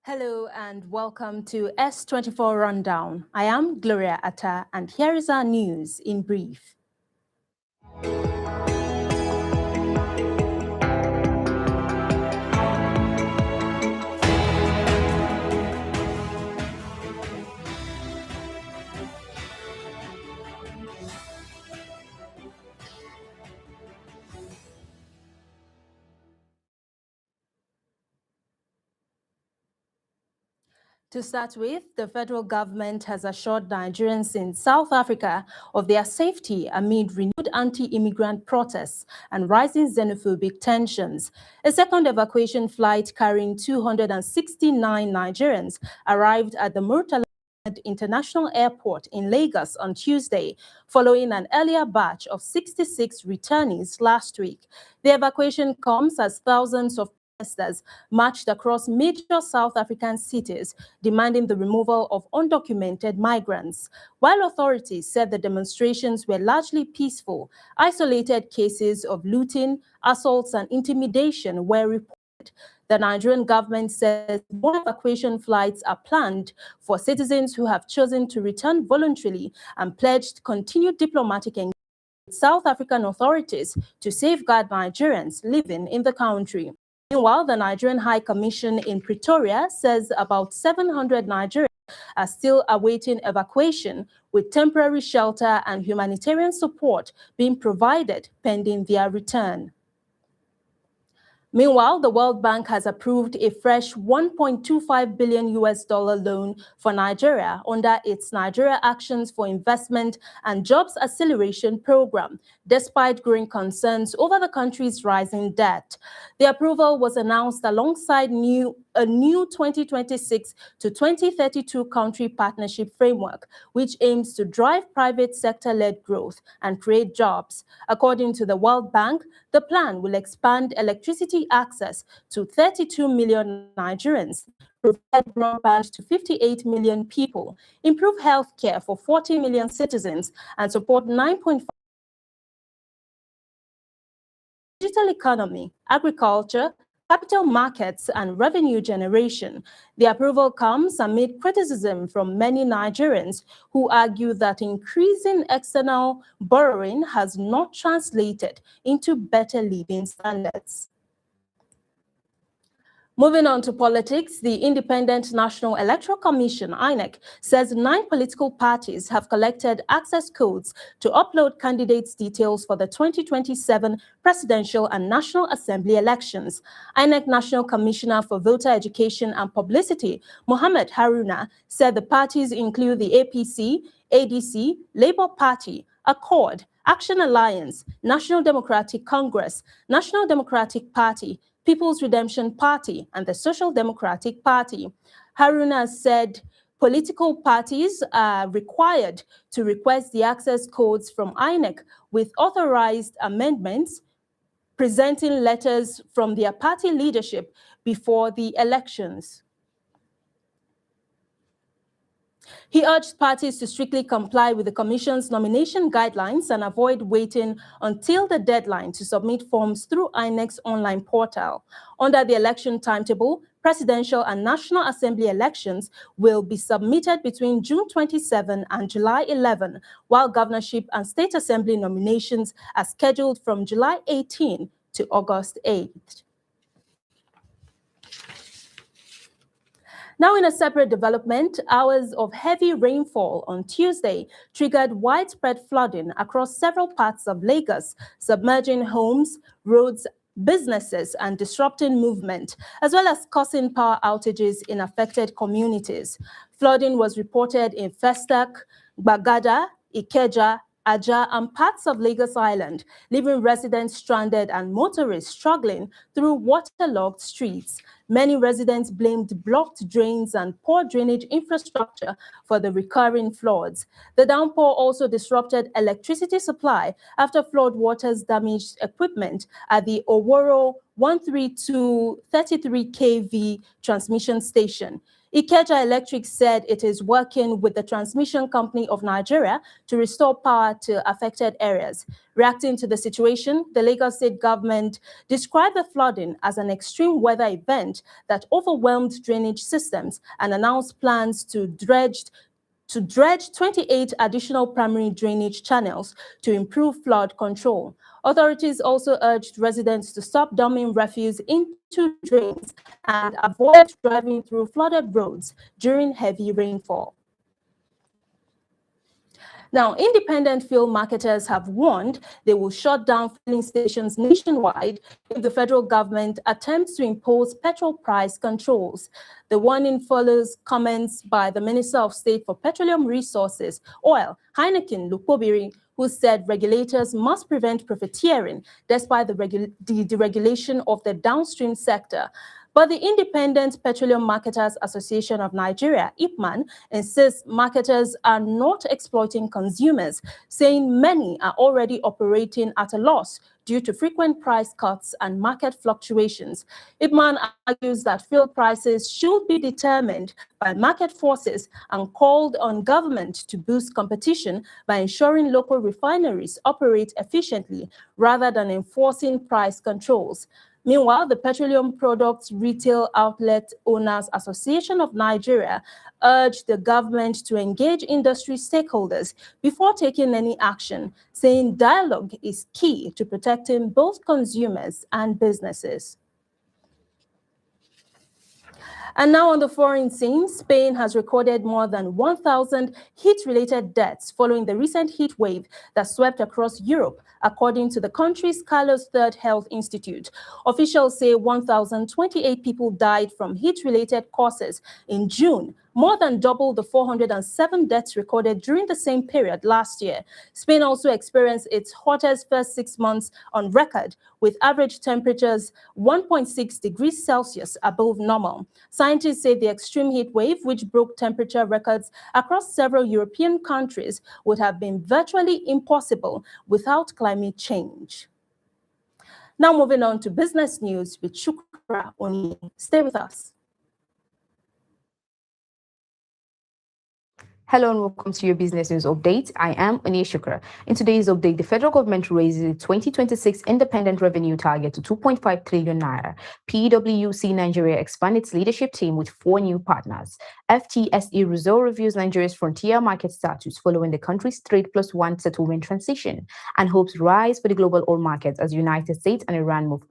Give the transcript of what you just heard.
Hello and welcome to S24 Rundown. I am Gloria Atta and here is our news in brief. To start with, the federal government has assured Nigerians in South Africa of their safety amid renewed anti-immigrant protests and rising xenophobic tensions. A second evacuation flight carrying 269 Nigerians arrived at the Murtala International Airport in Lagos on Tuesday, following an earlier batch of 66 returnees last week. The evacuation comes as thousands of protesters marched across major South African cities, demanding the removal of undocumented migrants. While authorities said the demonstrations were largely peaceful, isolated cases of looting, assaults, and intimidation were reported. The Nigerian government says more evacuation flights are planned for citizens who have chosen to return voluntarily and pledged continued diplomatic engagement with South African authorities to safeguard Nigerians living in the country. Meanwhile, the Nigerian High Commission in Pretoria says about 700 Nigerians are still awaiting evacuation, with temporary shelter and humanitarian support being provided pending their return. Meanwhile, the World Bank has approved a fresh $1.25 billion loan for Nigeria under its Nigeria Actions for Investment and Jobs Acceleration Program, despite growing concerns over the country's rising debt. The approval was announced alongside a new 2026 to 2032 country partnership framework, which aims to drive private sector-led growth and create jobs. According to the World Bank, the plan will expand electricity access to 32 million Nigerians, provide broadband to 58 million people, improve healthcare for 40 million citizens, and support 9.5 digital economy, agriculture, capital markets, and revenue generation. The approval comes amid criticism from many Nigerians who argue that increasing external borrowing has not translated into better living standards. Moving on to politics, the Independent National Electoral Commission, INEC, says 9 political parties have collected access codes to upload candidates' details for the 2027 presidential and National Assembly elections. INEC National Commissioner for Voter Education and Publicity, Mohammed Haruna, said the parties include the APC, ADC, Labour Party, Accord, Action Alliance, National Democratic Congress, National Democratic Party, People's Redemption Party, and the Social Democratic Party. Haruna said political parties are required to request the access codes from INEC with authorized amendments, presenting letters from their party leadership before the elections. He urged parties to strictly comply with the Commission's nomination guidelines and avoid waiting until the deadline to submit forms through INEC's online portal. Under the election timetable, presidential and National Assembly elections will be submitted between June 27 and July 11, while governorship and state assembly nominations are scheduled from July 18 to August 8. Now, in a separate development, hours of heavy rainfall on Tuesday triggered widespread flooding across several parts of Lagos, submerging homes, roads, businesses, and disrupting movement, as well as causing power outages in affected communities. Flooding was reported in Festac, Bagada, Ikeja, Aja, and parts of Lagos Island, leaving residents stranded and motorists struggling through waterlogged streets. Many residents blamed blocked drains and poor drainage infrastructure for the recurring floods. The downpour also disrupted electricity supply after flood waters damaged equipment at the Oworo 132 33 kV transmission station. Ikeja Electric said it is working with the Transmission Company of Nigeria to restore power to affected areas. Reacting to the situation, the Lagos state government described the flooding as an extreme weather event that overwhelmed drainage systems and announced plans to dredge 28 additional primary drainage channels to improve flood control. Authorities also urged residents to stop dumping refuse into drains and avoid driving through flooded roads during heavy rainfall. Now, independent fuel marketers have warned they will shut down filling stations nationwide if the federal government attempts to impose petrol price controls. The warning follows comments by the Minister of State for Petroleum Resources, Oil, Heineken Lukobiri, who said regulators must prevent profiteering despite the deregulation of the downstream sector. But the Independent Petroleum Marketers Association of Nigeria, IPMAN, insists marketers are not exploiting consumers, saying many are already operating at a loss due to frequent price cuts and market fluctuations. IPMAN argues that fuel prices should be determined by market forces and called on government to boost competition by ensuring local refineries operate efficiently rather than enforcing price controls. Meanwhile, the Petroleum Products Retail Outlet Owners Association of Nigeria urged the government to engage industry stakeholders before taking any action, saying dialogue is key to protecting both consumers and businesses. And now on the foreign scene, Spain has recorded more than 1,000 heat-related deaths following the recent heat wave that swept across Europe, according to the country's Carlos III Health Institute. Officials say 1,028 people died from heat-related causes in June, more than double the 407 deaths recorded during the same period last year. Spain also experienced its hottest first 6 months on record, with average temperatures 1.6 degrees Celsius above normal. Scientists say the extreme heat wave, which broke temperature records across several European countries, would have been virtually impossible without climate change. Now moving on to business news with Shukra Oni. Stay with us. Hello and welcome to your business news update. I am Anish Shukra. In today's update, the federal government raises its 2026 independent revenue target to 2.5 trillion naira. PwC Nigeria expands its leadership team with 4 new partners. FTSE Russell reviews Nigeria's frontier market status following the country's trade plus one settlement transition and hopes rise for the global oil markets as United States and Iran move